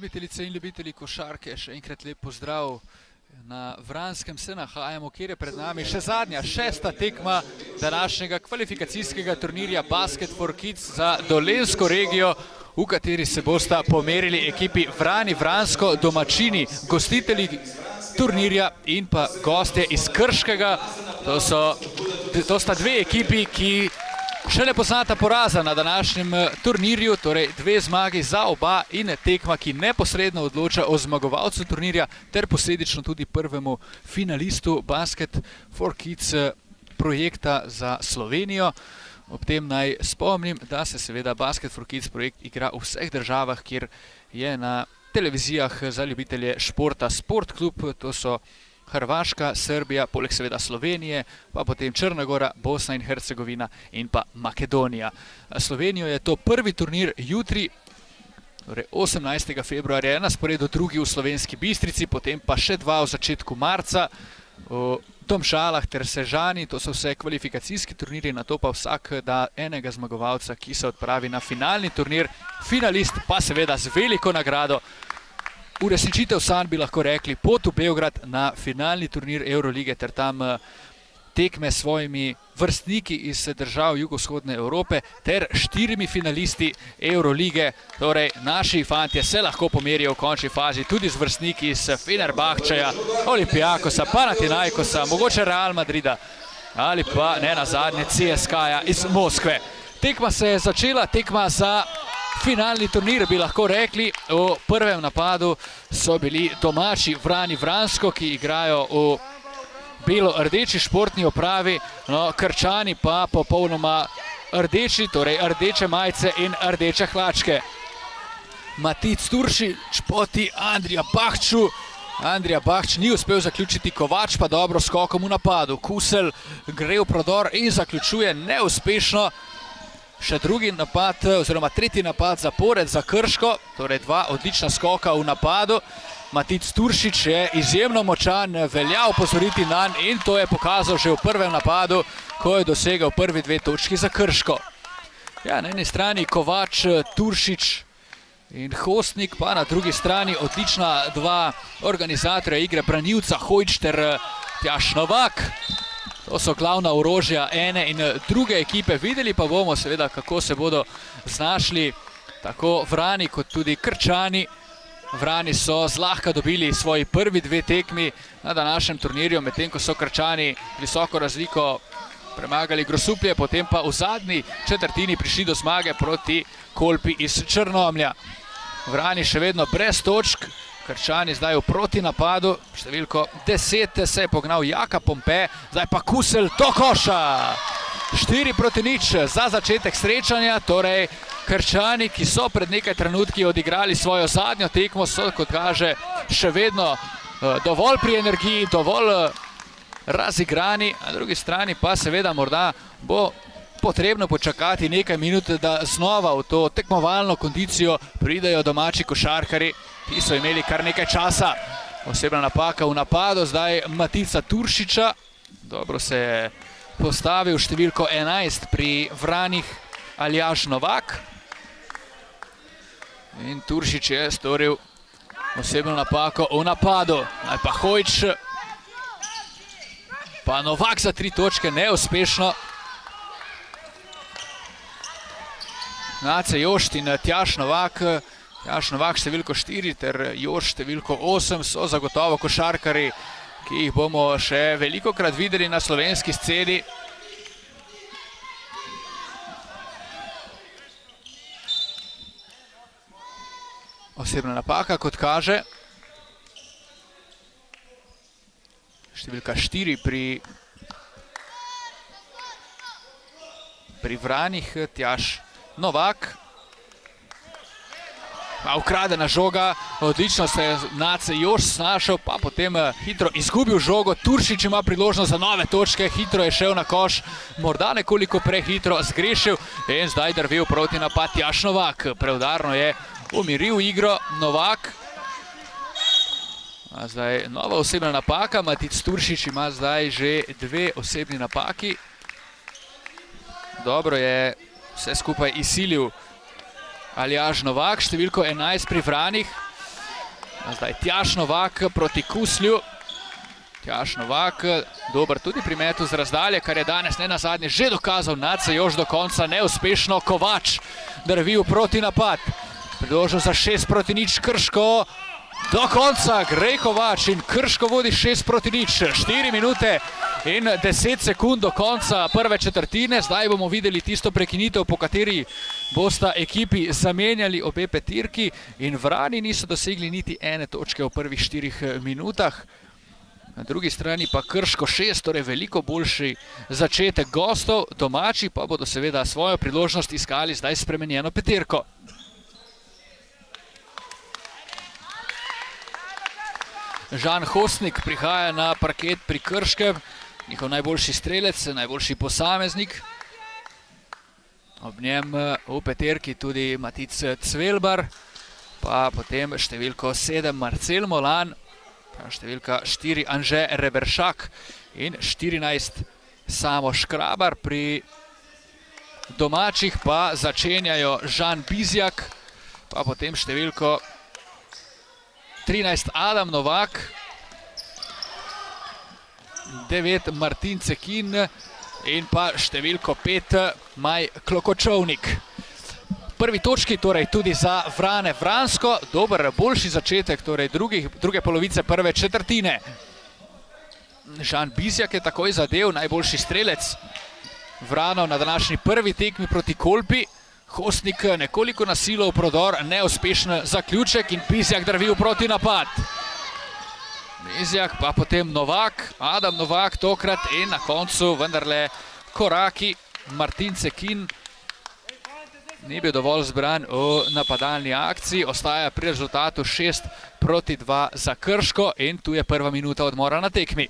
Ljubitelice in ljubitelji košarke, še enkrat lep pozdrav. Na Vranskem se nahajamo, kjer je pred nami še zadnja, šesta tekma današnjega kvalifikacijskega turnirja Basket for Kids za Dolenjsko regijo, v kateri se bosta pomerili ekipi Vrani Vransko, domačini, gostitelji turnirja in pa gostje iz Krškega. To sta dve ekipi, ki še ne poznata poraza na današnjem turnirju, torej dve zmagi za oba in tekma, ki neposredno odloča o zmagovalcu turnirja ter posledično tudi prvemu finalistu Basket for Kids projekta za Slovenijo. Ob tem naj spomnim, da se seveda Basket for Kids projekt igra v vseh državah, kjer je na televizijah za ljubitelje športa Sportklub, to so Hrvaška, Srbija, poleg seveda Slovenije, pa potem Črna Gora, Bosna in Hercegovina in pa Makedonija. Slovenijo je to prvi turnir jutri, torej 18. februarja, je na sporedu drugi v Slovenski Bistrici, potem pa še dva v začetku marca v Domžalah ter Sežani, to so vse kvalifikacijski turniri, na to pa vsak da enega zmagovalca, ki se odpravi na finalni turnir, finalist pa seveda z veliko nagrado. Uresničitev sanj bi lahko rekli, pot v Beograd na finalni turnir Eurolige ter tam tekme s svojimi vrstniki iz držav jugovzhodne Evrope ter 4 finalisti Eurolige. Torej, naši fantje se lahko pomerijo v končni fazi tudi z vrstniki iz Fenerbahčeja, Olympiakosa, Panathinaikosa, mogoče Real Madrida ali pa ne nazadnje CSKA iz Moskve. Tekma se je začela, tekma za finalni turnir bi lahko rekli. V prvem napadu so bili domači Vrani Vransko, ki igrajo v belo-rdeči športni opravi, no, Krčani pa popolnoma rdeči, torej rdeče majice in rdeče hlačke. Matic Turšič proti Andrija Bahču. Andrija Bahč ni uspel zaključiti, Kovač pa dobro skokom v napadu. Kusel gre v prodor in zaključuje neuspešno. Še drugi napad, oziroma tretji napad zapored za Krško, torej dva odlična skoka v napadu. Matic Turšič je izjemno močan, velja opozoriti nanj in to je pokazal že v prvem napadu, ko je dosegal prvi dve točki za Krško. Ja, na eni strani Kovač, Turšič in Hostnik, pa na drugi strani odlična dva organizatorja igre, branilca Hojč ter Tjaž Novak. To so glavna orožja ene in druge ekipe. Videli pa bomo seveda, kako se bodo znašli tako Vrani kot tudi Krčani. Vrani so zlahka dobili svoji prvi dve tekmi na današnjem turnirju, medtem ko so Krčani visoko razliko premagali Grosuplje, potem pa v zadnji četrtini prišli do zmage proti Kolpi iz Črnomlja. Vrani še vedno brez točk, Krčani zdaj v protinapadu, številko 10 se je pognal Jaka Pompe, zdaj pa Kusel do koša. 4-0 za začetek srečanja, torej Krčani, ki so pred nekaj trenutki odigrali svojo zadnjo tekmo, so, kot kaže, še vedno dovolj pri energiji, dovolj razigrani, na drugi strani pa seveda morda bo potrebno počakati nekaj minut, da znova v to tekmovalno kondicijo pridejo domači košarkari, ki so imeli kar nekaj časa. Osebna napaka v napadu, zdaj Matica Turšiča, dobro se je postavil številko 11 pri Vranih Aljaž Novak. In Turšič je storil osebno napako v napadu. Naj pa Hojč, pa Novak za 3 točke, neuspešno. Nace Jošt in Tjaž Novak, številko 4 ter Jošt številko 8 so zagotovo košarkari, ki jih bomo še velikokrat videli na slovenski sceni. Osebna napaka, kot kaže. Številka 4 pri Vranih, Tjaž Novak. Ukradena žoga, odlično se je Nace Jošt snašel, pa potem hitro izgubil žogo. Turšič ima priložnost za nove točke, hitro je šel na koš, morda nekoliko prehitro zgrešil in zdaj drvel proti napad Tjaž Novak. Preudarno je umiril igro Novak. Zdaj nova osebna napaka, Matic Turšič ima zdaj že 2 osebni napaki. Dobro je vse skupaj izsilil Aljaž Novak, številko 11 pri Vranih. Zdaj Tjaž Novak proti Kuslju. Tjaž Novak, dober tudi pri metu z razdalje, kar je danes ne nazadnje že dokazal Nace Jož do konca, neuspešno. Kovač drvi v proti napad. Predložil za 6-0 Krško. Do konca gre Kovač in Krško vodi 6-0. 4 minute in 10 sekund do konca prve četrtine. Zdaj bomo videli tisto prekinitev, po kateri bosta ekipi zamenjali obe petirki in Vrani niso dosegli niti ene točke v prvih 4 minutah. Na drugi strani pa Krško 6, torej veliko boljši začetek gostov, domači pa bodo seveda svojo priložnost iskali zdaj spremenjeno petirko. Žan Hostnik prihaja na parket pri Krškem, njihov najboljši strelec, najboljši posameznik. Ob njem v petirki tudi Matic Cvelbar, pa potem številko 7 Marcel Molan, številka 4 Anže Reberšak in 14 Samo Škrabar. Pri domačih pa začenjajo Žan Bizjak, pa potem številko 13 Adam Novak, 9 Martin Cekin in pa številko 5 Maj Klokočovnik. Prvi točki torej tudi za Vrane Vransko, dober, boljši začetek torej druge polovice prve četrtine. Žan Bizjak je takoj zadev, najboljši strelec Vranov na današnji prvi tekmi proti Kolpi. Hostnik nekoliko na silo v prodor, neuspešen zaključek in Bizjak drvi v proti napad. Bizjak pa potem Novak, Adam Novak tokrat in na koncu vendarle koraki Martin Cekin. Ni bil dovolj zbran v napadalni akciji, ostaja pri rezultatu 6-2 za Krško in tu je prva minuta odmora na tekmi.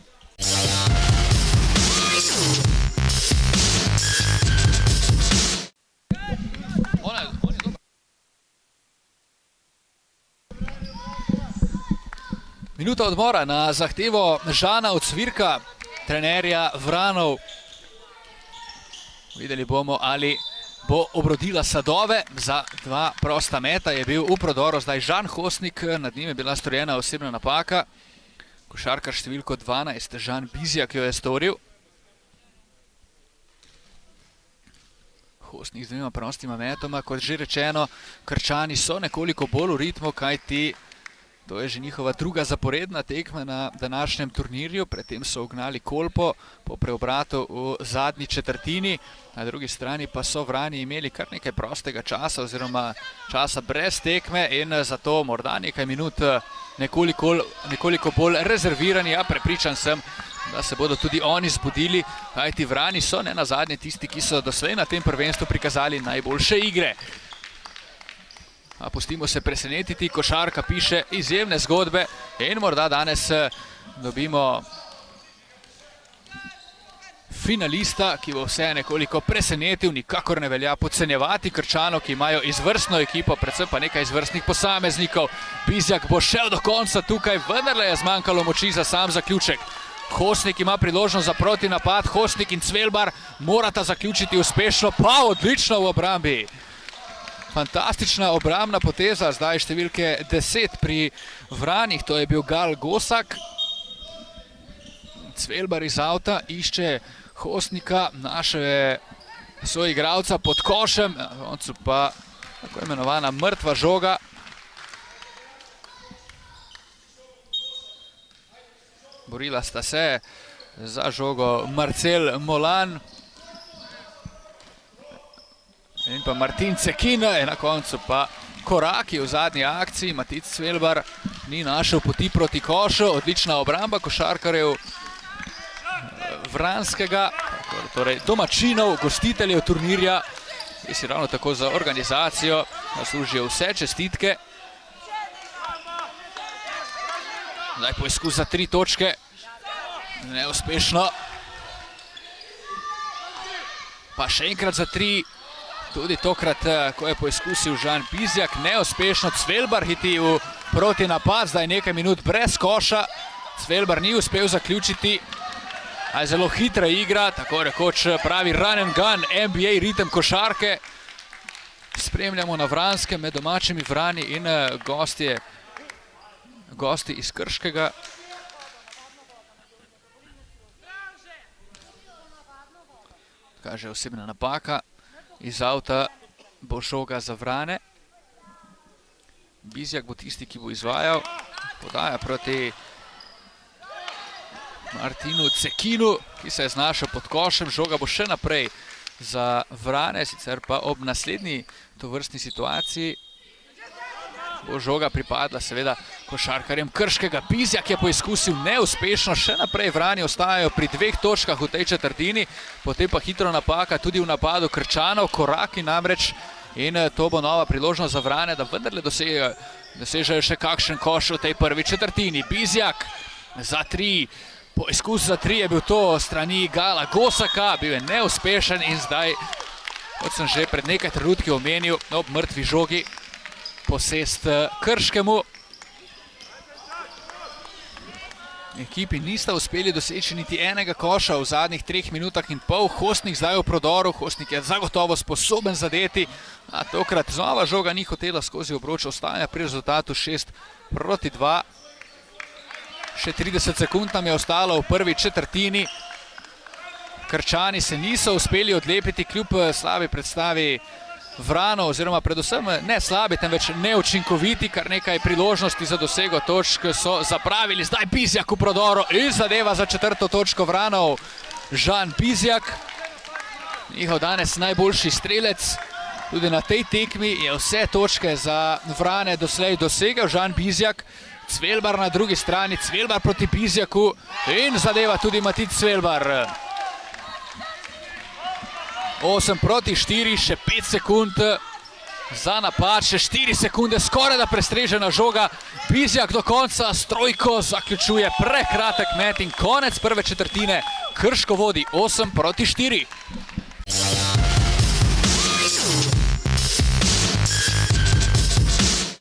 Minuta odmora na zahtevo Žana Ocvirka, trenerja Vranov. Videli bomo, ali bo obrodila sadove. Za 2 prosta meta je bil v prodoru zdaj Žan Hostnik, nad njim je bila storjena osebna napaka. Košarkar številko 12, Žan Bizjak, jo je storil. Hostnik z 2 prostima metoma, kot že rečeno, Krčani so nekoliko bolj v ritmu, kajti to je že njihova druga zaporedna tekma na današnjem turnirju. Predtem so ugnali Kolpo po preobratu v zadnji četrtini. Na drugi strani pa so Vrani imeli kar nekaj prostega časa oziroma časa brez tekme in zato morda nekaj minut nekoliko bolj rezervirani. Ja, prepričan sem, da se bodo tudi oni zbudili, kajti Vrani so ne nazadnje tisti, ki so doslej na tem prvenstvu prikazali najboljše igre. Pustimo se presenetiti, košarka piše izjemne zgodbe in morda danes dobimo finalista, ki bo vse nekoliko presenetil. Nikakor ne velja podcenjevati Krčanov, ki imajo izvrstno ekipo, predvsem pa nekaj izvrstnih posameznikov. Bizjak bo šel do konca tukaj, vendarle je zmanjkalo moči za sam zaključek. Hostnik ima priložnost za proti napad, Hostnik in Cvelbar morata zaključiti uspešno, pa odlično v obrambi. Fantastična obrambna poteza, zdaj številke 10 pri Vranih, to je bil Gal Gosak. Cvelbar iz avta išče Hostnika, našel je soigralca pod košem, na koncu pa tako imenovana mrtva žoga. Borila sta se za žogo Marcel Molan in pa Martin Cekin, na koncu pa koraki v zadnji akciji. Matic Cvelbar ni našel poti proti košu, odlična obramba košarkarjev Vranskega, torej domačinov, gostiteljev turnirja, ki si ravno tako za organizacijo zaslužijo vse čestitke. Zdaj poizkus za 3 točke, neuspešno. Pa še enkrat za 3. Tudi tokrat, ko je poizkusil Žan Bizjak, neuspešno. Cvelbar hiti v proti napad, zdaj nekaj minut brez koša. Cvelbar ni uspel zaključiti. Zelo hitra igra, tako rekoč pravi run and gun, NBA ritem košarke. Spremljamo na Vranskem med domačimi Vrani in gosti iz Krškega. Kaže osebna napaka. Iz avta bo žoga za Vrane. Bizjak bo tisti, ki bo izvajal. Podaja proti Martinu Cekinu, ki se je znašel pod košem. Žoga bo še naprej za Vrane, sicer pa ob naslednji tovrstni situaciji bo žoga pripadla seveda košarkarjem Krškega. Bizjak je poizkusil neuspešno, še naprej Vrani ostajajo pri 2 točkah v tej četrtini, potem pa hitro napaka tudi v napadu Krčanov, koraki namreč, in to bo nova priložnost za Vrane, da vendarle dosežejo še kakšen koš v tej prvi četrtini. Bizjak za 3, poizkus za 3 je bil to strani Gala Gosaka, bil je neuspešen in zdaj, kot sem že pred nekaj trenutki omenil, ob mrtvi žogi posest Krškemu. Ekipi nista uspeli doseči niti enega koša v zadnjih 3 minutah in pol. Hostnik zdaj v prodoru, Hostnik je zagotovo sposoben zadeti, a tokrat znova žoga ni hotela skozi obroč, ostaja pri rezultatu 6-2. Še 30 sekund nam je ostalo v prvi četrtini. Krčani se niso uspeli odlepiti kljub slabi predstavi Vranov, oziroma predvsem ne slabi, temveč neučinkoviti. Kar nekaj priložnosti za dosego točk so zapravili. Zdaj Bizjak v prodoru in zadeva za 4. točko Vranov. Žan Bizjak, njihov danes najboljši strelec. Tudi na tej tekmi je vse točke za Vrane doslej dosegel Žan Bizjak. Cvelbar na drugi strani, Cvelbar proti Bizjaku in zadeva tudi Matic Cvelbar. 8-4, še 5 sekund za napad, še 4 sekunde, skoraj da prestrežena žoga. Bizjak do konca s trojko zaključuje prekratek met in konec prve četrtine. Krško vodi 8-4.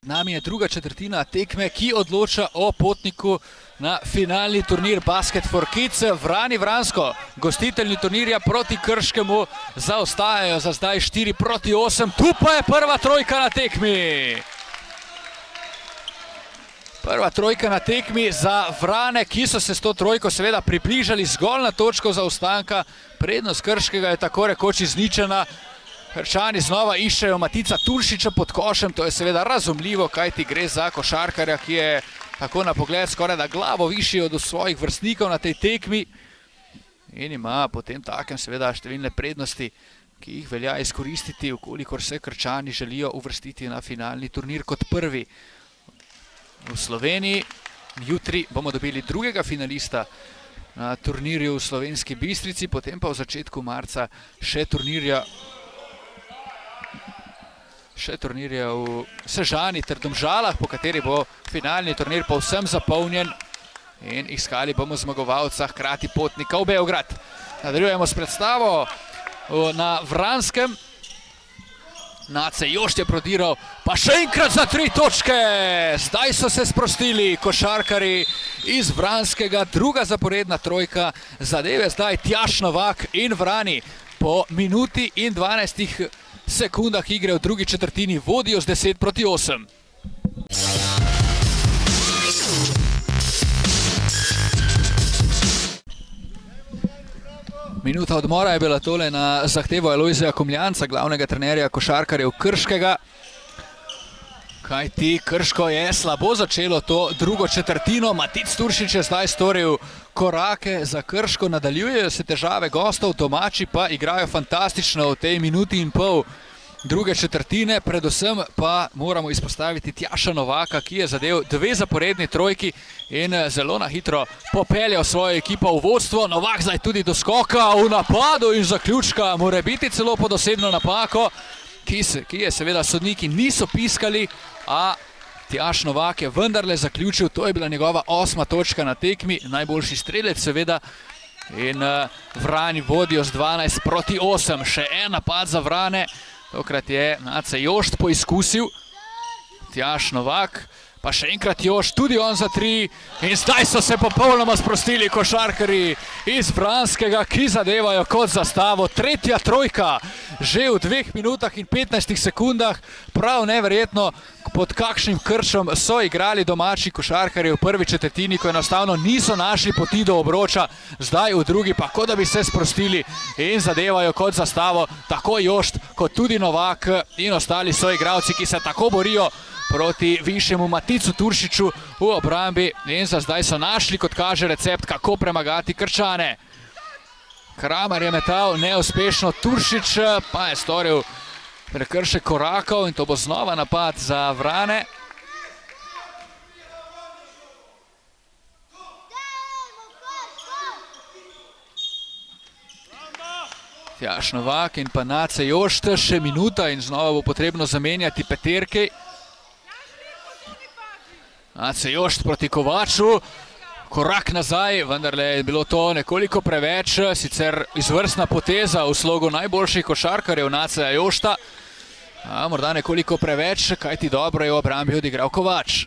Nami je druga četrtina tekme, ki odloča o potniku na finalni turnir Basket for Kids. Vrani Vransko, gostiteljni turnirja proti Krškemu, zaostajajo za zdaj 4-8. Tu pa je prva trojka na tekmi. Prva trojka na tekmi za Vrane, ki so se s to trojko seveda približali zgolj na točko zaostanka. Prednost Krškega je tako rekoč izničena. Krčani znova iščejo Matica Turšiča pod košem, to je seveda razumljivo, kajti gre za košarkarja, ki je tako na pogled skoraj da glavo višji od svojih vrstnikov na tej tekmi in ima potem takem seveda številne prednosti, ki jih velja izkoristiti, ukolikor se Krčani želijo uvrstiti na finalni turnir kot prvi v Sloveniji. Jutri bomo dobili drugega finalista na turnirju v Slovenski Bistrici, potem pa v začetku marca še turnirja v Sežani ter Domžalah, po kateri bo finalni turnir povsem zapolnjen in iskali bomo zmagovalca, hkrati potnika v Beograd. Nadaljujemo s predstavo na Vranskem. Nace Jošt je prodiral, pa še enkrat za 3 točke. Zdaj so se sprostili košarkari iz Vranskega, druga zaporedna trojka. Zadeve zdaj Tjaš Novak in Vrani po minuti in 12 sekundah igre v drugi četrtini vodijo z 10-8. Minuta odmora je bila tole na zahtevo Alojzija Komljanca, glavnega trenerja košarkarjev Krškega. Kajti Krško je slabo začelo to drugo četrtino. Matic Turšič je zdaj storil korake za Krško, nadaljujejo se težave gostov, domači pa igrajo fantastično v tej minuti in pol druge četrtine. Predvsem pa moramo izpostaviti Tjaša Novaka, ki je zadel 2 zaporedni trojki in zelo na hitro popeljal svojo ekipo v vodstvo. Novak zdaj tudi do skoka v napadu in zaključka, mora biti celo pod osebno napako, ki je seveda sodniki niso piskali, a Tjaš Novak je vendarle zaključil. To je bila njegova 8. točka na tekmi, najboljši strelec seveda. In Vrani vodijo z 12-8. Še en napad za Vrane. Tokrat je Nace Jošt poizkusil. Tjaš Novak, pa še enkrat Jošt, tudi on za 3. In zdaj so se popolnoma sprostili košarkari iz Vranskega, ki zadevajo kot zastavo. 3. trojka že v 2 minutah in 15 sekundah. Prav neverjetno, pod kakšnim kršom so igrali domači košarkarji v prvi četrtini, ko enostavno niso našli poti do obroča. Zdaj v drugi pa kot da bi se sprostili in zadevajo kot zastavo tako Jošt kot tudi Novak in ostali soigralci, ki se tako borijo proti višjemu Maticu Turšiču v obrambi. In za zdaj so našli, kot kaže, recept, kako premagati Krčane. Kramer je metal neuspešno, Turšič pa je storil prekršek korakov in to bo znova napad za Vrane. Tjaž Novak in pa Nace Jošt, še minuta in znova bo potrebno zamenjati peterki. Nace Jošt proti Kovaču, korak nazaj, vendarle je bilo to nekoliko preveč, sicer izvrstna poteza v slogu najboljših košarkarjev Naceja Jošta. Morda nekoliko preveč, kajti dobro je v obrambi odigral Kovač.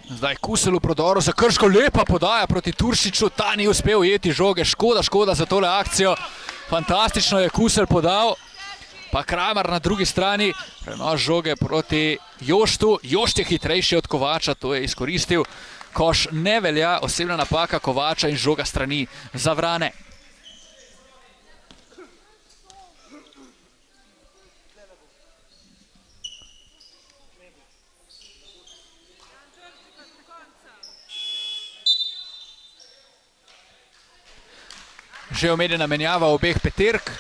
Zdaj Kusel v prodoru za Krško, lepa podaja proti Turšiču, ta ni uspel ujeti žoge, škoda za tole akcijo. Fantastično je Kusel podal, pa Kramer na drugi strani, prenos žoge proti Joštu. Jošt je hitrejši od Kovača, to je izkoristil. Koš ne velja, osebna napaka Kovača in žoga strani za Vrane. Že omenjena menjava obeh peterk.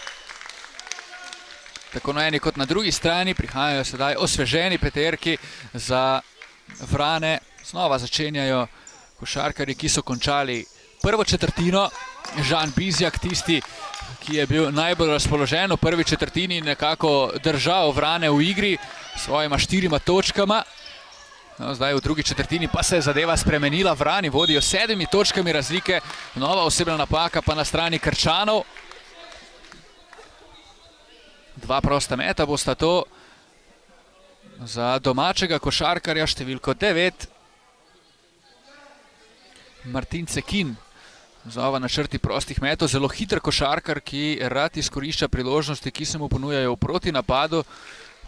Tako na eni kot na drugi strani prihajajo sedaj osveženi peterki za Vrane. Znova začenjajo košarkarji, ki so končali prvo četrtino. Žan Bizjak, tisti, ki je bil najbolj razpoložen v prvi četrtini, nekako držal Vrane v igri s svojima 4 točkama. No, zdaj v drugi četrtini pa se je zadeva spremenila. Vrani vodijo 7 točkami razlike. Nova osebna napaka pa na strani Krčanov. 2 prosta meta bosta to za domačega košarkarja številko 9. Martin Cekin znova na črti prostih metov. Zelo hiter košarkar, ki rad izkorišča priložnosti, ki se mu ponujajo v protinapadu.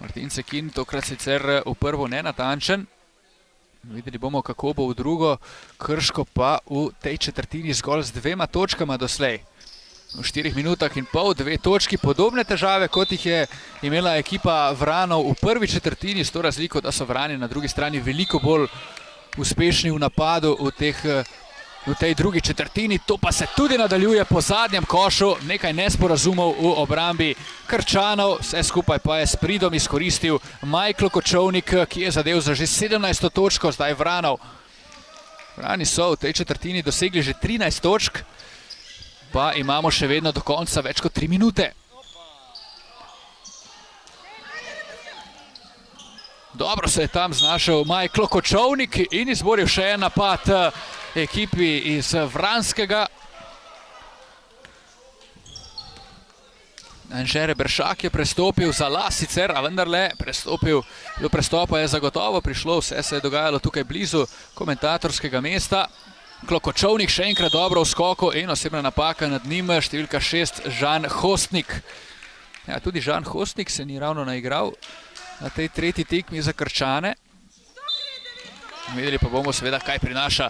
Martin Cekin tokrat sicer v prvo nenatančen. Videli bomo, kako bo v drugo. Krško pa v tej četrtini zgolj z 2 točkama doslej. V 4 minutah in pol 2 točki, podobne težave, kot jih je imela ekipa Vranov v prvi četrtini, s to razliko, da so Vrani na drugi strani veliko bolj uspešni v napadu v tej drugi četrtini. To pa se tudi nadaljuje po zadnjem košu, nekaj nesporazumov v obrambi Krčanov, vse skupaj pa je s pridom izkoristil Majklo Kočovnik, ki je zadev za že 17. točko, zdaj Vranov. Vrani so v tej četrtini dosegli že 13 točk, pa imamo še vedno do konca več kot 3 minute. Dobro se je tam znašel Majklo Kočovnik in izboril še en napad ekipi iz Vranskega. Anže Reberšak je prestopil za las sicer, a vendarle do prestopa je zagotovo prišlo, vse se je dogajalo tukaj blizu komentatorskega mesta. Kočovnik še enkrat dobro v skoku in osebna napaka nad njim, številka 6, Žan Hostnik. Ja, tudi Žan Hostnik se ni ravno naigral na tej tretji tekmi za Krčane. Videli pa bomo seveda, kaj prinaša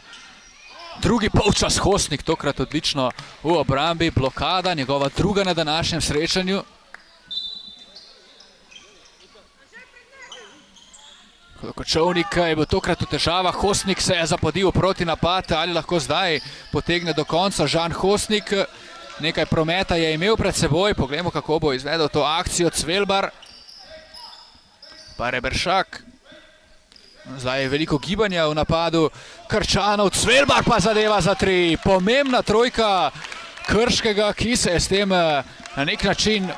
drugi polčas. Hostnik tokrat odlično v obrambi, blokada, njegova druga na današnjem srečanju. Kočovnik je bil tokrat v težavah, Hostnik se je zapodil proti napad, ali lahko zdaj potegne do konca Žan Hostnik. Nekaj prometa je imel pred seboj, poglejmo, kako bo izvedel to akcijo Cvelbar. Pa Reberšak. Zdaj je veliko gibanja v napadu Krčanov, Cvelbar pa zadeva za 3. Pomembna trojka Krškega, ki se je s tem na nek način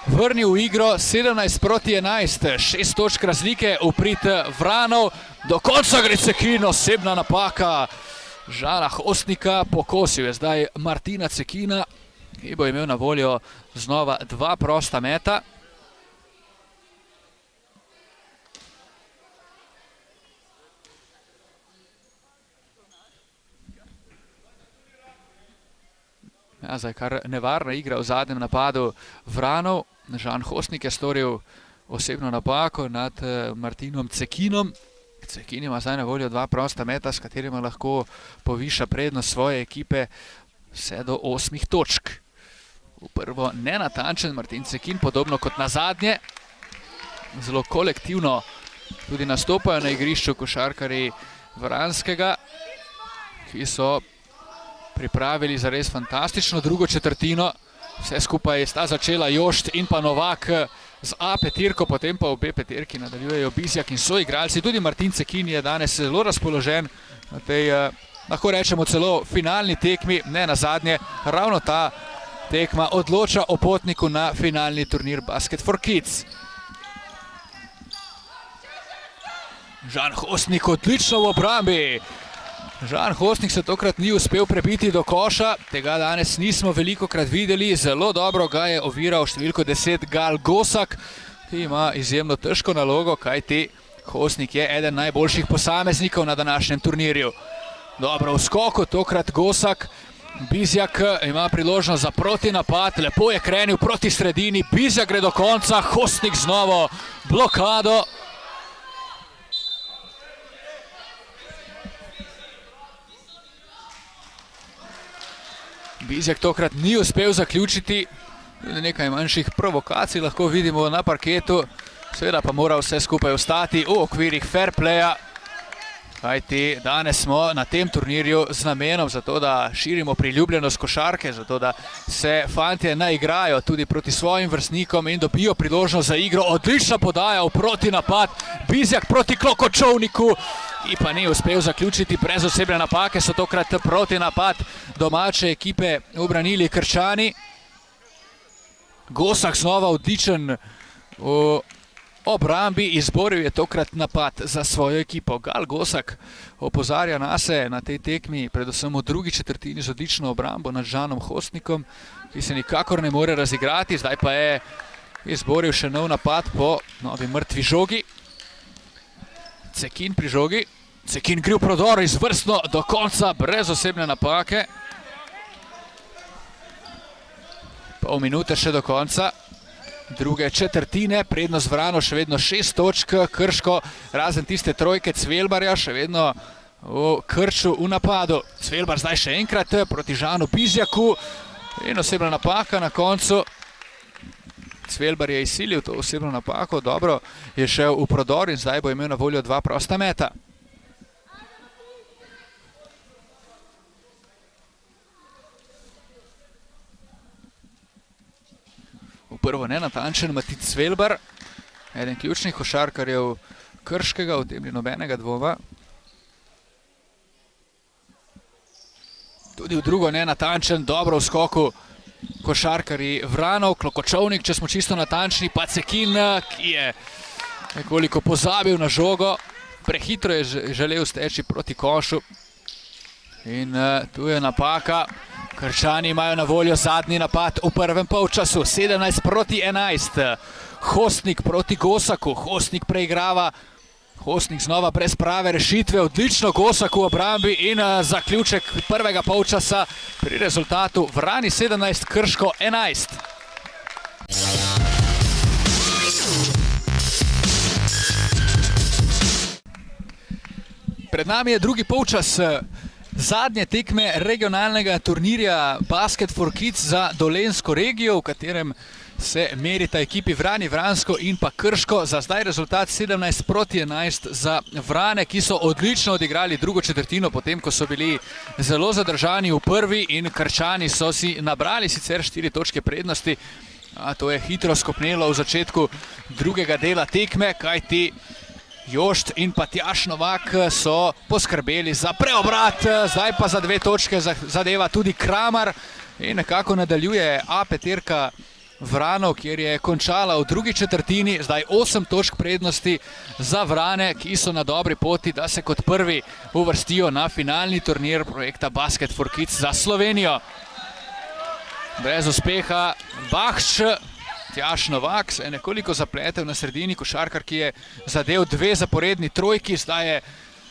vrnil v igro. 17-11, 6 točk razlike v prid Vranov. Do konca gre Cekin, osebna napaka Žana Hostnika. Pokosil je zdaj Martina Cekina, ki bo imel na voljo znova 2 prosta meta. Ja, zdaj kar nevarna igra v zadnjem napadu Vranov. Žan Hostnik je storil osebno napako nad Martinom Cekinom. Cekin ima zdaj na voljo 2 prosta meta, s katerima lahko poviša prednost svoje ekipe vse do 8 točk. V prvo nenatančen Martin Cekin, podobno kot na zadnje. Zelo kolektivno tudi nastopajo na igrišču košarkarji Vranskega, ki so pripravili zares fantastično drugo četrtino. Vse skupaj sta začela Jošt in pa Novak z A petirko, potem pa obe petirki nadaljujejo Bizjak in soigralci. Tudi Martin Cekin je danes zelo razpoložen na tej, lahko rečemo celo finalni tekmi. Ne nazadnje, ravno ta tekma odloča o potniku na finalni turnir Basket for Kids. Žan Hostnik odlično v obrambi. Žan Hostnik se tokrat ni uspel prebiti do koša, tega danes nismo velikokrat videli. Zelo dobro ga je oviral številko 10 Gal Gosak, ki ima izjemno težko nalogo, kajti Hostnik je eden najboljših posameznikov na današnjem turnirju. Dobro v skoku, tokrat Gosak. Bizjak ima priložnost za protinapad, lepo je krenil proti sredini, Bizjak gre do konca, Hostnik z novo blokado. Bizjak tokrat ni uspel zaključiti, nekaj manjših provokacij lahko vidimo na parketu, seveda pa mora vse skupaj ostati v okvirih fair playa, kajti danes smo na tem turnirju z namenom za to, da širimo priljubljenost košarke, zato da se fantje naigrajo tudi proti svojim vrstnikom in dobijo priložnost za igro. Odlična podaja v protinapad, Bizjak proti Klokočovniku, ki pa ni uspel zaključiti. Brez osebne napake so tokrat protinapad domače ekipe ubranili Krčani. Gosak znova odličen v obrambi, izboril je tokrat napad za svojo ekipo. Gal Gosak opozarja nase na tej tekmi, predvsem v drugi četrtini z odlično obrambo nad Žanom Hostnikom, ki se nikakor ne more razigrati. Zdaj pa je izboril še nov napad po novi mrtvi žogi. Cekin pri žogi. Cekin gre v prodor izvrstno do konca, brez osebne napake. Pol minute še do konca druge četrtine, prednost Vranov še vedno 6 točk, Krško razen tiste trojke Cvelbarja še vedno v krču v napadu. Cvelbar zdaj še enkrat proti Žanu Bizjaku in osebna napaka na koncu. Cvelbar je izsilil to osebno napako, dobro je šel v prodor in zdaj bo imel na voljo 2 prosta meta. V prvo nenatančen Matic Cvelbar, eden ključnih košarkarjev Krškega, v tem ni nobenega dvoma. Tudi v drugo nenatančen, dobro v skoku košarkarji Vranov, Klokočovnik, če smo čisto natančni, pa Cekin, ki je nekoliko pozabil na žogo, prehitro je želel steči proti košu. In tu je napaka. Krčani imajo na voljo zadnji napad v prvem polčasu, 17 proti 11. Hostnik proti Gosaku, Hostnik preigrava, Hostnik znova brez prave rešitve, odlično Gosak v obrambi in zaključek prvega polčasa pri rezultatu Vrani 17, Krško 11. Pred nami je drugi polčas zadnje tekme regionalnega turnirja Basket for Kids za Dolenjsko regijo, v katerem se merita ekipi Vrani, Vransko in pa Krško. Za zdaj rezultat 17 proti 11 za Vrane, ki so odlično odigrali drugo četrtino, potem ko so bili zelo zadržani v prvi in Krčani so si nabrali sicer 4 točke prednosti. To je hitro skopnelo v začetku drugega dela tekme, kajti Jošt in pa Tjaš Novak so poskrbeli za preobrat, zdaj pa za 2 točke zadeva tudi Kramar in nekako nadaljuje A peterka Vranov, kjer je končala v drugi četrtini, zdaj 8 točk prednosti za Vrane, ki so na dobri poti, da se kot prvi uvrstijo na finalni turnir projekta Basket for Kids za Slovenijo. Brez uspeha Bahč. Tjaš Novak se je nekoliko zapletel na sredini, košarkar, ki je zadev 2 zaporedni trojki, zdaj je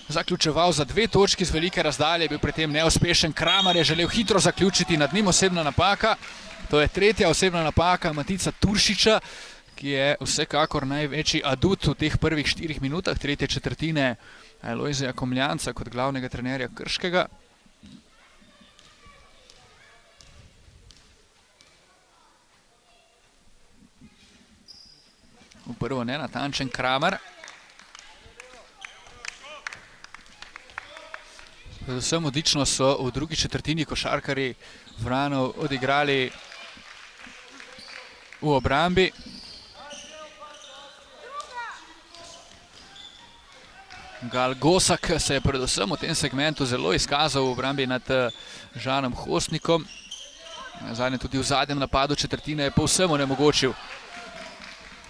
zaključeval za 2 točki z velike razdalje, bil pri tem neuspešen. Kramer je želel hitro zaključiti, nad njim osebna napaka. To je 3. osebna napaka Matica Turšiča, ki je vsekakor največji adut v teh prvih 4 minutah 3. četrtine Lojzeja Komljanca kot glavnega trenerja Krškega. V prvo nenatančen Kramer. Predvsem odlično so v drugi četrtini košarkarji Vranov odigrali v obrambi. Gal Gosak se je predvsem v tem segmentu zelo izkazal v obrambi nad Žanom Hostnikom. Zadnje tudi v zadnjem napadu četrtine je povsem onemogočil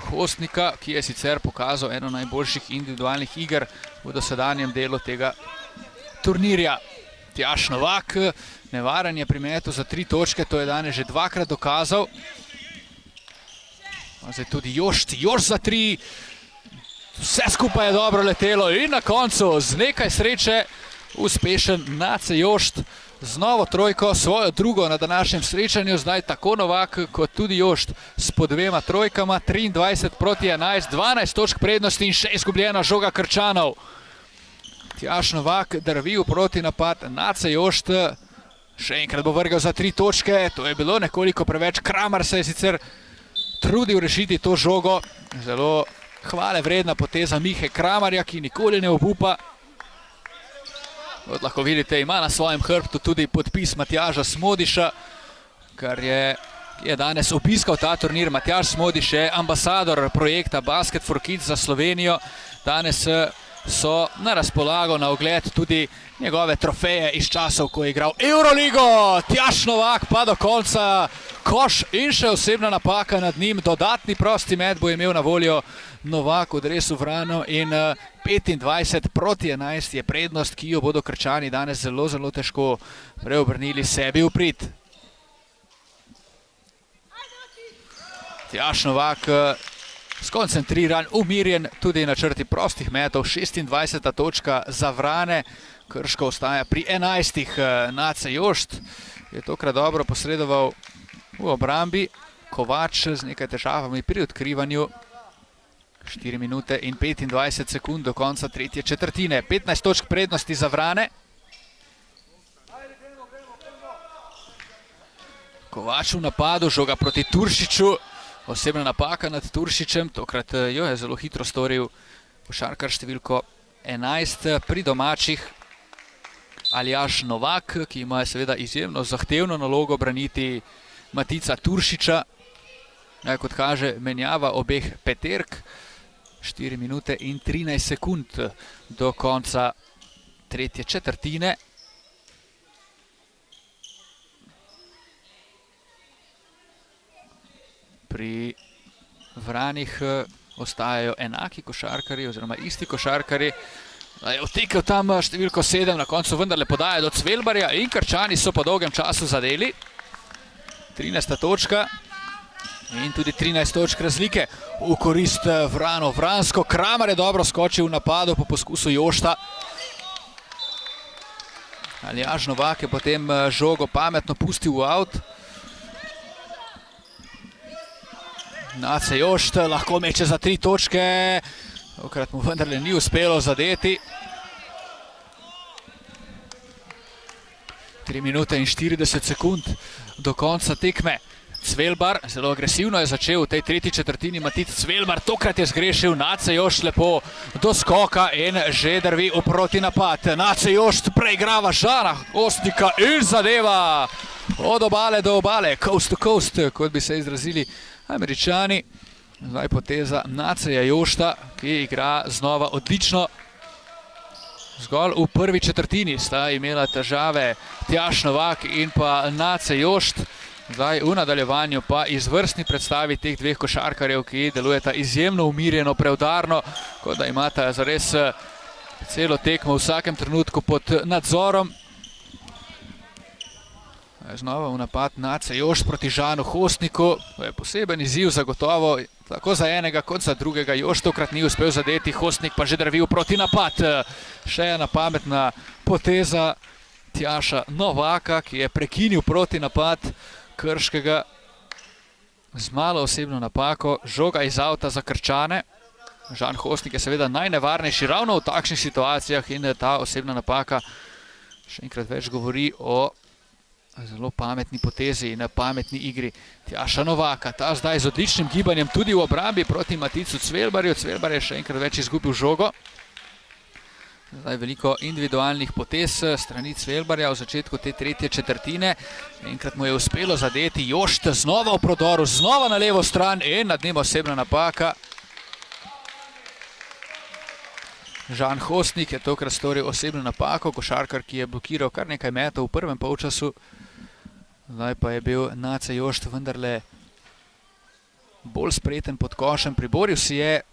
Hostnika, ki je sicer pokazal eno najboljših individualnih iger v dosedanjem delu tega turnirja. Tjaž Novak, nevaren je pri metu za 3 točke, to je danes že 2-krat dokazal. Zdaj tudi Jošt za 3. Vse skupaj je dobro letelo in na koncu z nekaj sreče uspešen Nace Jošt z novo trojko, svojo drugo na današnjem srečanju. Zdaj tako Novak kot tudi Jošt s po 2 trojkama, 23-11, 12 točk prednosti in še izgubljena žoga Krčanov. Tjaž Novak drvi v proti napad, Nace Jošt še enkrat bo vrgel za 3 točke, to je bilo nekoliko preveč. Kramer se je sicer trudil rešiti to žogo, zelo hvale vredna poteza Mihe Kramerja, ki nikoli ne obupa. Kot lahko vidite, ima na svojem hrbtu tudi podpis Matjaža Smodiša, ki je danes obiskal ta turnir. Matjaž Smodiš je ambasador projekta Basket for Kids za Slovenijo. Danes so na razpolago, na ogled tudi njegove trofeje iz časov, ko je igral Euroligo. Tjaž Novak pa do konca koš in še osebna napaka nad njim. Dodatni prosti met bo imel na voljo Novak v dresu Vranov in 25-11 je prednost, ki jo bodo Krčani danes zelo, zelo težko preobrnili sebi v prid. Tjaž Novak skoncentriran, umirjen tudi na črti prostih metov. 26. točka za Vrane. Krško ostaja pri 11. Nace Jošt je tokrat dobro posredoval v obrambi. Kovač z nekaj težavami pri odkrivanju. 4 minute in 25 sekund do konca 3. četrtine. 15 točk prednosti za Vrane. Kovač v napadu, žoga proti Turšiču. Osebna napaka nad Turšičem, tokrat jo je zelo hitro storil košarkar številko 11 pri domačih. Aljaž Novak, ki ima seveda izjemno zahtevno nalogo braniti Matica Turšiča. Kot kaže, menjava obeh peterk. 4 minute in 13 sekund do konca 3. četrtine. Pri Vranih ostajajo enaki košarkari oziroma isti košarkari. Je odtekel tam številko 7, na koncu vendarle podaja do Cvelbarja in Krčani so po dolgem času zadeli. 13. točka in tudi 13 točk razlike v korist Vranov. Vransko, Kramer je dobro skočil v napadu po poskusu Jošta. Aljaž Novak je potem žogo pametno pustil v out. Nace Jošt lahko meče za 3 točke, tokrat mu vendarle ni uspelo zadeti. 3 minute in 40 sekund do konca tekme. Cvelbar zelo agresivno je začel v tej 3. četrtini. Matic Cvelbar tokrat je zgrešil. Nace Jošt lepo do skoka in že drvi v proti napad. Nace Jošt preigrava Žana Hostnika in zadeva od obale do obale, coast to coast, kot bi se izrazili Američani. Zdaj poteza Naceja Jošta, ki igra znova odlično. Zgolj v prvi četrtini sta imela težave Tjaž Novak in pa Nace Jošt. Zdaj v nadaljevanju pa izvrstni predstavi teh dveh košarkarjev, ki delujeta izjemno umirjeno, preudarno, kot da imata zares celo tekmo v vsakem trenutku pod nadzorom. Znova v napad Nace Jošt proti Žanu Hostniku. To je poseben izziv zagotovo. tako za enega kot za drugega. Još tokrat ni uspel zadeti, Hostnik pa že drvi v protinapad. Še ena pametna poteza Tjaša Novaka, ki je prekinil protinapad Krškega z malo osebno napako. Žoga iz avta za Krčane. Žan Hostnik je seveda najnevarnejši ravno v takšnih situacijah in ta osebna napaka še enkrat več govori o zelo pametni potezi in pametni igri Tjaša Novaka. Ta zdaj z odličnim gibanjem tudi v obrambi proti Maticu Cvelbarju. Cvelbar je še enkrat več izgubil žogo. Zdaj veliko individualnih potez strani Cvelbarja v začetku te tretje četrtine. Enkrat mu je uspelo zadeti, Jošt znova v prodoru, znova na levo stran in nad njim osebna napaka. Žan Hostnik je tokrat storil osebno napako, košarkar, ki je blokiral kar nekaj metov v prvem polčasu. Zdaj pa je bil Nace Jošt vendarle bolj spreten pod košem. Priboril si je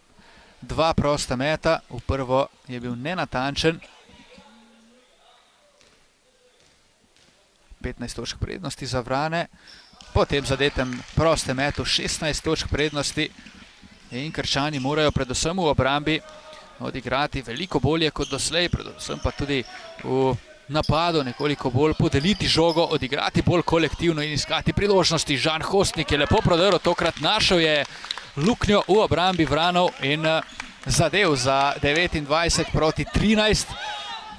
dva prosta meta, v prvo je bil nenatančen. 15 točk prednosti za Vrane, po tem zadetem prostem metu 16 točk prednosti in Krčani morajo predvsem v obrambi odigrati veliko bolje kot doslej, predvsem pa tudi v napadu nekoliko bolj podeliti žogo, odigrati bolj kolektivno in iskati priložnosti. Žan Hostnik je lepo prodrl, tokrat našel je luknjo v obrambi Vranov in zadev za 29 proti 13.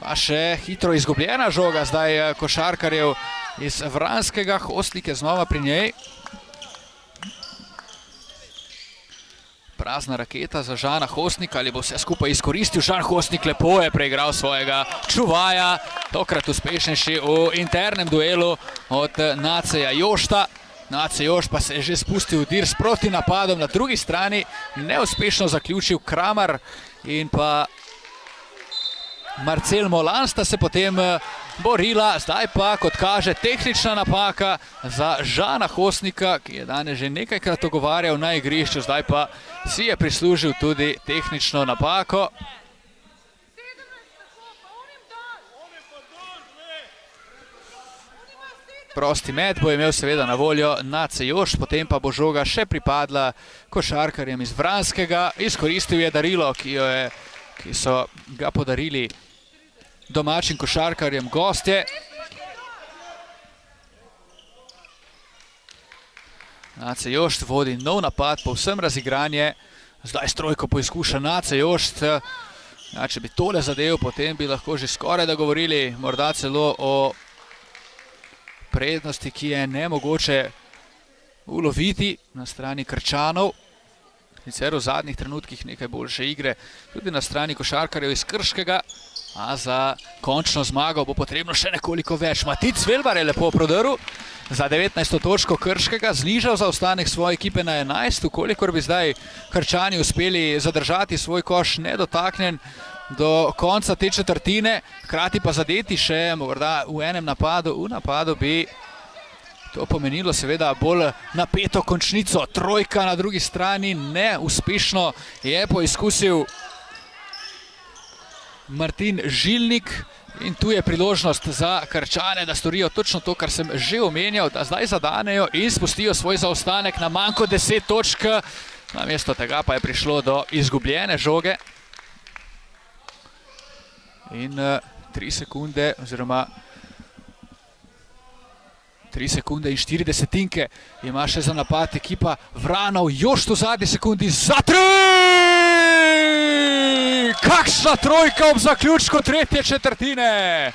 Pa še hitro izgubljena žoga zdaj košarkarjev iz Vranskega. Hostnik je znova pri njej. Prazna raketa za Žana Hostnika, ali bo vse skupaj izkoristil. Žan Hostnik lepo je preigral svojega čuvaja, tokrat uspešnejši v internem duelu od Naceja Jošta. Nace Jošt pa se je že spustil v dir s protinapadom, na drugi strani neuspešno zaključil Kramar in pa Marcel Molan sta se potem borila. Zdaj pa, kot kaže, tehnična napaka za Žana Hostnika, ki je danes že nekajkrat ogovarjal na igrišču, zdaj pa si je prislužil tudi tehnično napako. Prosti met bo imel seveda na voljo Nace Jošt, potem pa bo žoga še pripadla košarkarjem iz Vranskega. Izkoristil je darilo, ki so ga podarili domačim košarkarjem gostje. Nace Jošt vodi nov napad, povsem razigranje. Zdaj s trojko poizkuša Nace Jošt. Če bi tole zadev, potem bi lahko že skoraj da govorili morda celo o prednosti, ki je nemogoče uloviti na strani Krčanov. Sicer v zadnjih trenutkih nekaj boljše igre tudi na strani košarkarjev iz Krškega, a za končno zmago bo potrebno še nekoliko več. Matic Cvelbar je lepo prodrl za 19. točko Krškega, znižal zaostanek svoje ekipe na 11, kolikor bi zdaj Krčani uspeli zadržati svoj koš nedotaknjen do konca te četrtine, hkrati pa zadeti še morda v enem napadu. V napadu bi to pomenilo seveda bolj napeto končnico. Trojka na drugi strani neuspešno je poizkusil Martin Žilnik in tu je priložnost za Krčane, da storijo točno to, kar sem že omenjal, da zdaj zadanejo in spustijo svoj zaostanek na manj kot 10 točk. Namesto tega pa je prišlo do izgubljene žoge. In 3 sekunde oziroma 3 sekunde in 4 desetinke ima še za napad ekipa Vranov. Jošt v zadnji sekundi za 3! Kakšna trojka ob zaključku tretje četrtine!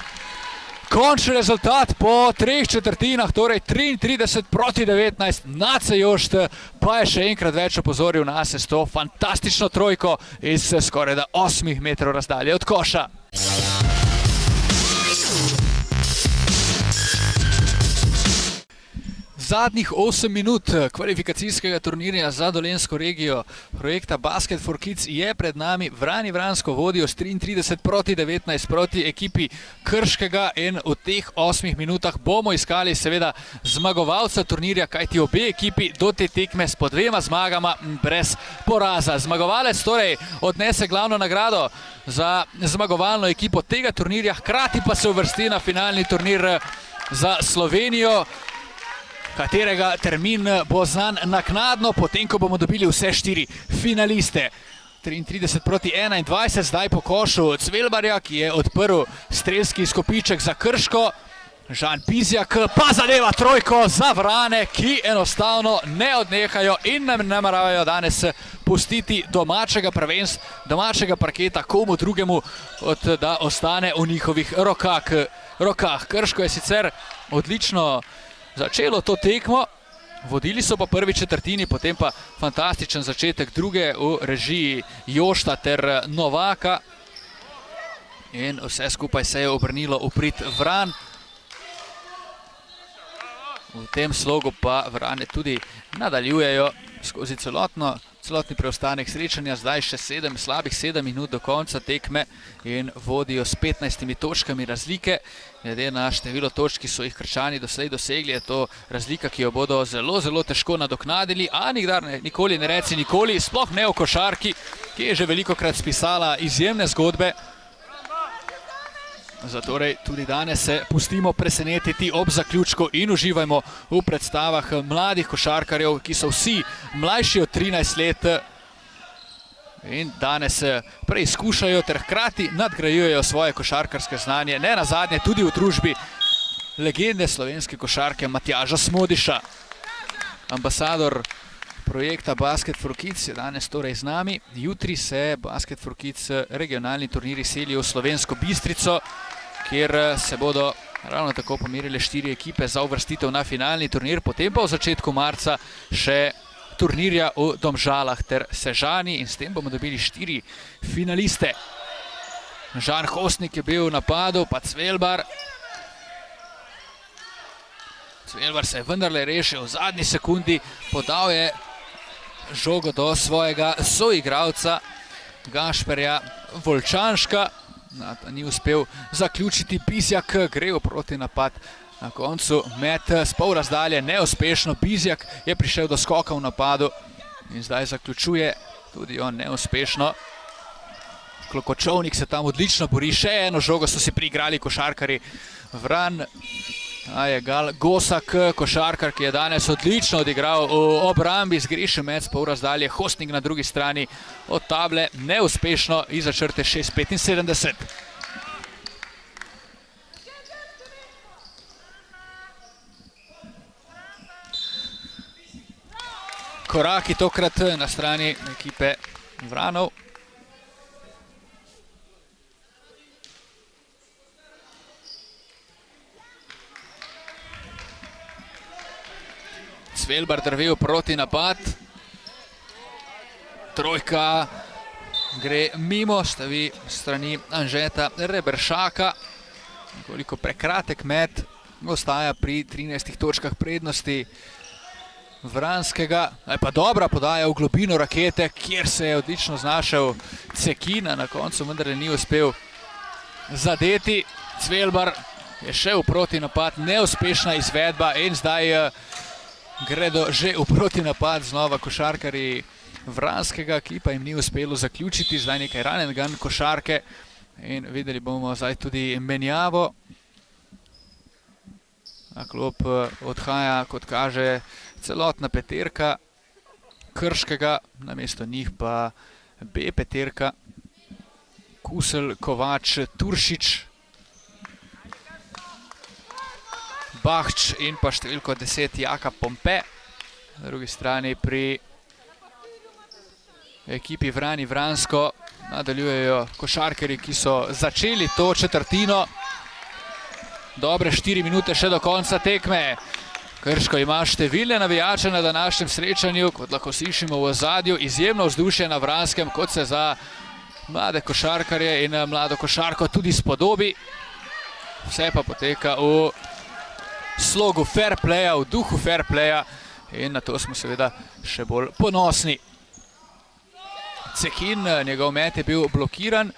Končni rezultat po 3 četrtinah, torej 33 proti 19. Nace Jošt pa je še enkrat več opozoril nase s to fantastično trojko iz skoraj 8 metrov razdalje od koša. Zadnjih 8 minut kvalifikacijskega turnirja za Dolenjsko regijo projekta Basket for Kids je pred nami. Vrani Vransko vodijo s 33 proti 19 proti ekipi Krškega in v teh 8 minutah bomo iskali seveda zmagovalca turnirja, kajti obe ekipi do te tekme s po 2 zmagama brez poraza. Zmagovalec torej odnese glavno nagrado za zmagovalno ekipo tega turnirja, hkrati pa se uvrsti na finalni turnir za Slovenijo. katerega termin bo znan naknadno, potem ko bomo dobili vse 4 finaliste. 33 proti 21, zdaj po košu Cvelbarja, ki je odprl strelski izkopiček za Krško. Žan Bizjak pa zadeva trojko za Vrane, ki enostavno ne odnehajo in ne nameravajo danes pustiti domačega prvenstva, domačega parketa komu drugemu, kot da ostane v njihovih rokah. Krško je sicer odlično začelo to tekmo, vodili so pa prvi četrtini, potem pa fantastičen začetek druge v režiji Jošta ter Novaka. In vse skupaj se je obrnilo v prid Vran. V tem slogu pa Vrane tudi nadaljujejo skozi celotni preostanek srečanja, zdaj še slabih 7 minut do konca tekme in vodijo s 15 točkami razlike. Glede na število točk, ki so jih Krčani doslej dosegli, je to razlika, ki jo bodo zelo, zelo težko nadoknadili, a nikoli ne reci nikoli, sploh ne o košarki, ki je že velikokrat spisala izjemne zgodbe. Zatorej tudi danes se pustimo presenetiti ob zaključku in uživajmo v predstavah mladih košarkarjev, ki so vsi mlajši od 13 let in danes preizkušajo ter hkrati nadgrajujejo svoje košarkarske znanje, ne nazadnje tudi v družbi legende slovenske košarke Matjaža Smodiša. Ambasador projekta Basket for Kids je danes torej z nami. Jutri se Basket for Kids regionalni turniri selijo v Slovensko Bistrico, kjer se bodo ravno tako pomerile 4 ekipe za uvrstitev na finalni turnir, potem pa v začetku marca še turnirja v Domžalah ter Sežani in s tem bomo dobili 4 finaliste. Žan Hostnik je bil v napadu, pa Cvelbar. Cvelbar se je vendarle rešil v zadnji sekundi, podal je žogo do svojega soigralca Gašperja Volčanška. Ni uspel zaključiti, Bizjak gre v protinapad. Na koncu met s pol razdalje neuspešno, Bizjak je prišel do skoka v napadu in zdaj zaključuje tudi on neuspešno. Klokočovnik se tam odlično bori, še eno žogo so si priigrali košarkari Vran. Je Gal Gosak, košarkar, ki je danes odlično odigral v obrambi, zgreši met s pol razdalje, Hostnik na drugi strani od table, neuspešno iza črte 6:75. Koraki tokrat na strani ekipe Vranov. Cvelbar drvel proti napad. Trojka gre mimo, stavi strani Anžeta Reberšaka. Nekoliko prekratek met, ostaja pri 13 točkah prednosti Vranskega. Pa dobra podaja v globino rakete, kjer se je odlično znašel Cekina, na koncu vendar ni uspel zadeti. Cvelbar je šel v protinapad, neuspešna izvedba in zdaj gredo že v protinapad znova košarkari Vranskega, ki pa jim ni uspelo zaključiti. Zdaj nekaj ranjenega košarke in videli bomo zdaj tudi menjavo. Na klop odhaja, kot kaže, celotna peterka Krškega, namesto njih pa B peterka Kusel, Kovač, Turšič, Bahč in pa številko 10 Jaka Pompe. Na drugi strani pri ekipi Vrani Vransko nadaljujejo košarkari, ki so začeli to četrtino. Dobre 4 minute še do konca tekme. Krško ima številne navijače na današnjem srečanju, kot lahko slišimo v ozadju, izjemno vzdušje na Vranskem, kot se za mlade košarkarje in mlado košarko tudi spodobi. Vse pa poteka v slogu fair playa, v duhu fair playa in na to smo seveda še bolj ponosni. Cekin, njegov met je bil blokiran.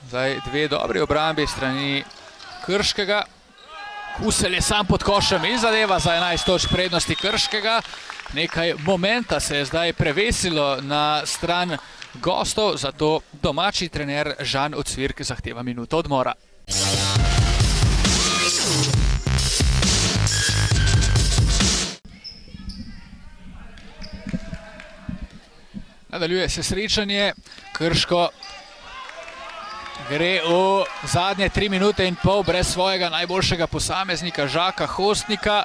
Zdaj dve dobri obrambi strani Krškega. Kusel je sam pod košem in zadeva za 11 točk prednosti Krškega. Nekaj momenta se je zdaj prevesilo na stran gostov, zato domači trener Žan Ocvirk zahteva minuto odmora. Nadaljuje se srečanje, Krško gre v zadnje 3 minute in pol brez svojega najboljšega posameznika Žaka Hostnika.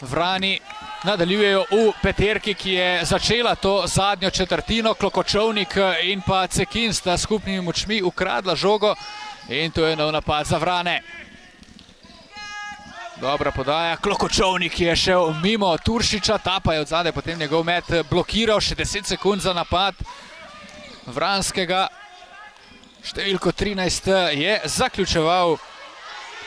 Vrani nadaljujejo v peterki, ki je začela to zadnjo četrtino. Klokočovnik in pa Cekin sta skupnimi močmi ukradla žogo in to je nov napad za Vrane. Dobra podaja, Klokočovnik je šel mimo Turšiča, ta pa je od zadaj potem njegov met blokiral, še 10 sekund za napad Vranskega. Številko 13 je zaključeval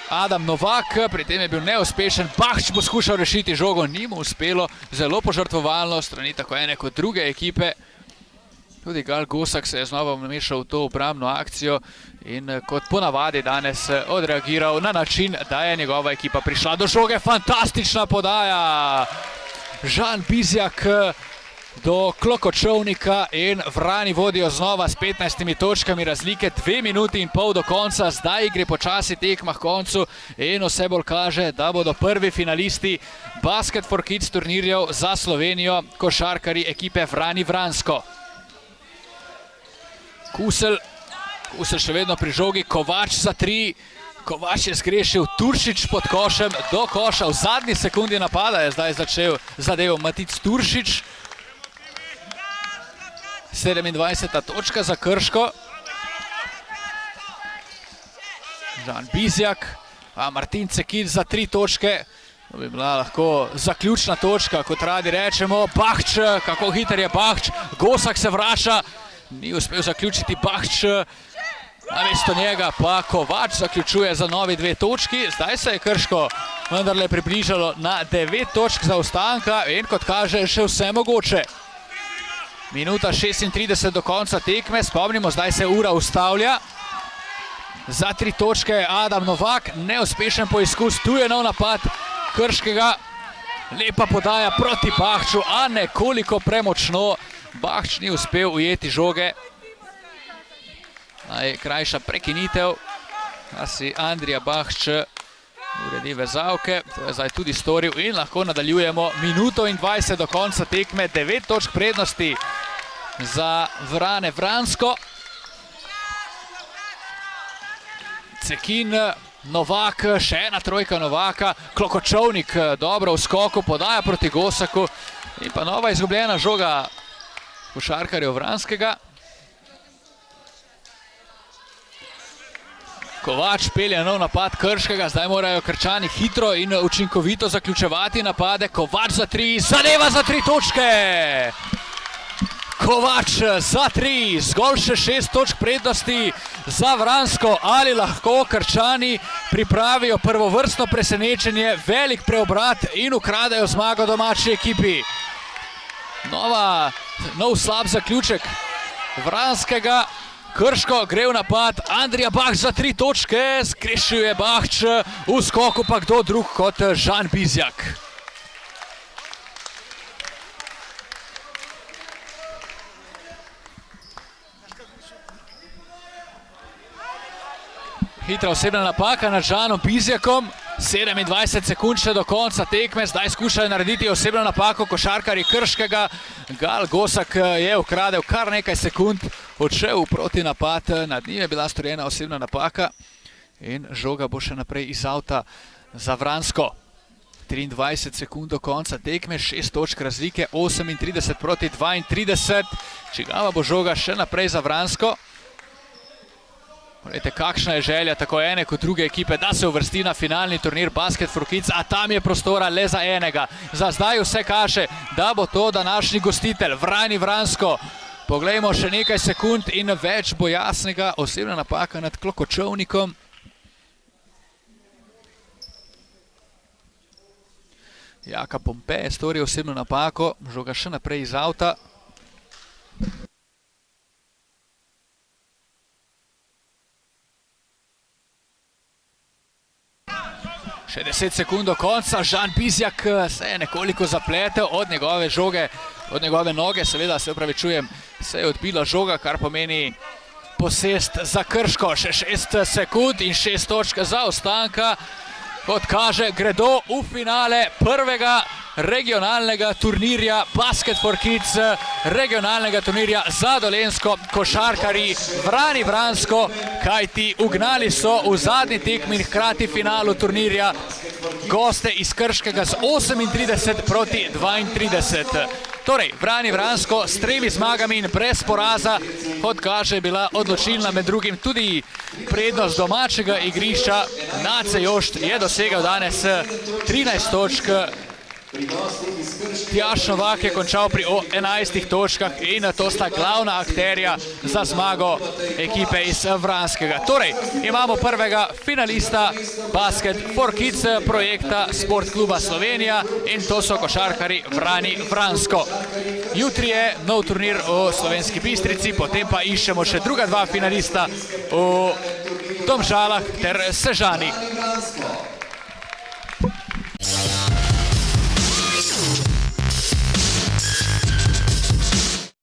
Adam Novak, pri tem je bil neuspešen. Bahč bo skušal rešiti žogo, ni mu uspelo, zelo požrtvovalno strani tako ene kot druge ekipe. Tudi Gal Gosak se je znova vmešal v to obrambno akcijo in kot ponavadi danes odreagiral na način, da je njegova ekipa prišla do žoge. Fantastična podaja! Žan Bizjak do Klokočovnika in Vrani vodijo znova s 15 točkami razlike, 2 minuti in pol do konca, zdaj gre počasi tekma k koncu in vse bolj kaže, da bodo prvi finalisti Basket for Kids turnirjev za Slovenijo košarkarji ekipe Vrani Vransko. Kusel še vedno pri žogi, Kovač za 3, Kovač je zgrešil, Turšič pod košem do koša, v zadnji sekundi napada je zdaj začel zadevo Matic Turšič. 27. točka za Krško. Žan Bizjak, Martin Cekin za 3 točke. To bi bila lahko zaključna točka, kot radi rečemo. Bahč, kako hiter je Bahč, Gosak se vrača, ni uspel zaključiti Bahč, namesto njega pa Kovač zaključuje za novi 2 točki. Zdaj se je Krško vendarle približalo na 9 točk zaostanka in kot kaže še vse mogoče. Minuta 36 do konca tekme, spomnimo, zdaj se ura ustavlja. Za 3 točke Adam Novak, neuspešen poizkus, tu je nov napad Krškega. Lepa podaja proti Bahču, a nekoliko premočno. Bahč ni uspel ujeti žoge. Najkrajša prekinitev, da si Andrija Bahč uredi vezavke, to je zdaj tudi storil in lahko nadaljujemo. Minuto in 20 do konca tekme, 9 točk prednosti za Vrane Vransko. Cekin, Novak, še ena trojka Novaka, Klokočovnik dobro v skoku, podaja proti Gosaku in pa nova izgubljena žoga košarkarjev Vranskega. Kovač pelje nov napad Krškega, zdaj morajo Krčani hitro in učinkovito zaključevati napade. Kovač za 3, zadeva za 3 točke! Kovač za 3, zgolj še 6 točk prednosti za Vransko. Ali lahko Krčani pripravijo prvovrstno presenečenje, velik preobrat in ukradajo zmago domači ekipi? Nov slab zaključek Vranskega. Krško gre v napad, Andrija Bahč za 3 točke, zgrešil je Bahč, v skoku pa kdo drug kot Žan Bizjak. Hitra osebna napaka nad Žanom Bizjakom, 27 sekund še do konca tekme, zdaj skušajo narediti osebno napako košarkarji Krškega. Gal Gosak je ukradel kar nekaj sekund, odšel v protinapad, nad njim je bila storjena osebna napaka in žoga bo še naprej iz avta za Vransko. 23 sekund do konca tekme, 6 točk razlike, 38 proti 32. Čigava bo žoga še naprej za Vransko. Poglejte, kakšna je želja tako ene kot druge ekipe, da se uvrsti na finalni turnir Basket for Kids, a tam je prostora le za enega. Za zdaj vse kaže, da bo to današnji gostitelj, Vrani Vransko. Poglejmo še nekaj sekund in več bo jasnega. Osebna napaka nad Klokočovnikom. Jaka Pompe je storil osebno napako, žoga še naprej iz avta. Še 10 sekund do konca, Žan Bizjak se je nekoliko zapletel od njegove žoge, od njegove noge, seveda se opravičujem, se je odbila žoga, kar pomeni posest za Krško. Še 6 sekund in 6 točk zaostanka. Kot kaže, gredo v finale prvega regionalnega turnirja Basket for Kids, regionalnega turnirja za Dolenjsko, košarkarji Vrani Vransko, kajti ugnali so v zadnji tekmi in hkrati finalu turnirja goste iz Krškega z 38-32. Torej, Vrani Vransko s 3 zmagami in brez poraza, kot kaže, je bila odločilna med drugim tudi prednost domačega igrišča. Nace Jošt je dosegel danes 13 točk. Tjaž Novak je končal pri 11 točkah in to sta glavna akterja za zmago ekipe iz Vranskega. Torej, imamo prvega finalista Basket for Kids projekta Sport kluba Slovenija in to so košarkari Vrani Vransko. Jutri je nov turnir v Slovenski Bistrici, potem pa iščemo še druga 2 finalista v Domžalah ter Sežani.